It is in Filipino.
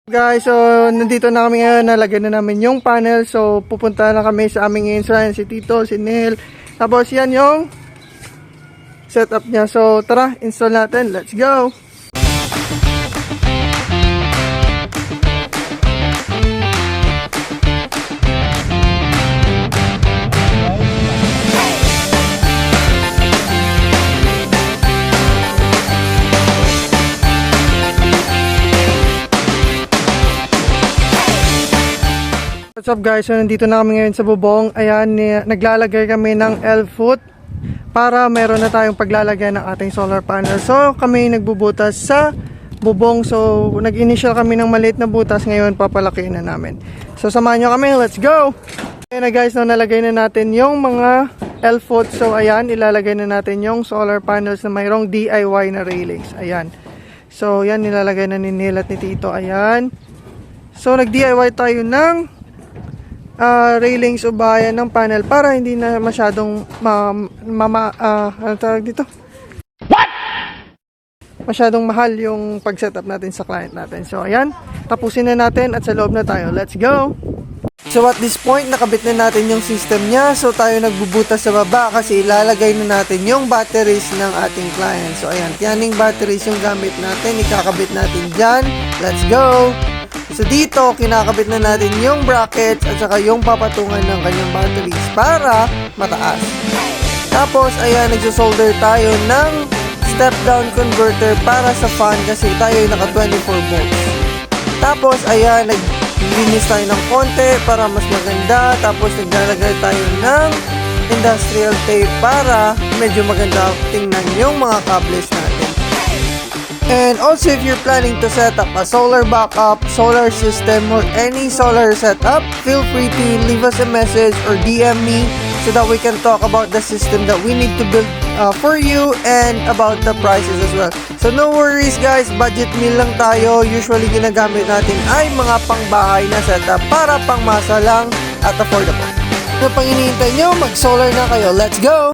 Guys, so nandito na kami ngayon, nalagyan na namin yung panel. So pupunta na kami sa aming install, si Tito, si Neil. Tapos yan yung setup niya. So tara, install natin. Let's go! What's up guys, so nandito na kami ngayon sa bubong. Ayan, naglalagay kami ng L-foot para meron na tayong paglalagay ng ating solar panel. So kami nagbubutas sa bubong. So nag-initial kami ng maliit na butas, ngayon papalakihin na namin. So samahan nyo kami, let's go! Ayan na guys, no, nalagay na natin yung mga L-foot. So ayan, ilalagay na natin yung solar panels na mayroong DIY na railings. Ayan. So yan, nilalagay na ni Neil at ni Tito. Ayan. So nag-DIY tayo ng railings o bahayan ng panel para hindi na masyadong ano tawag dito? What? Masyadong mahal yung pag-setup natin sa client natin. So ayan, tapusin na natin at sa loob na tayo. Let's go! So at this point, nakabit na natin yung system niya. So tayo nagbubutas sa baba kasi ilalagay na natin yung batteries ng ating client. So ayan, tiyaning batteries yung gamit natin. Ikakabit natin dyan. Let's go! So dito, kinakabit na natin yung brackets at saka yung papatungan ng kanyang batteries para mataas. Tapos, ayan, nagsusolder tayo ng step-down converter para sa fan kasi tayo ay naka 24 volts. Tapos, ayan, naglinis tayo ng konti para mas maganda. Tapos, naglalagay tayo ng industrial tape para medyo maganda tingnan yung mga cables natin. And also, if you're planning to set up a solar backup, solar system, or any solar setup, feel free to leave us a message or DM me so that we can talk about the system that we need to build for you and about the prices as well. So no worries guys, budget meal lang tayo. Usually ginagamit natin ay mga pangbahay na setup para pangmasa lang at affordable. Kung pang iniintay nyo, mag-solar na kayo. Let's go!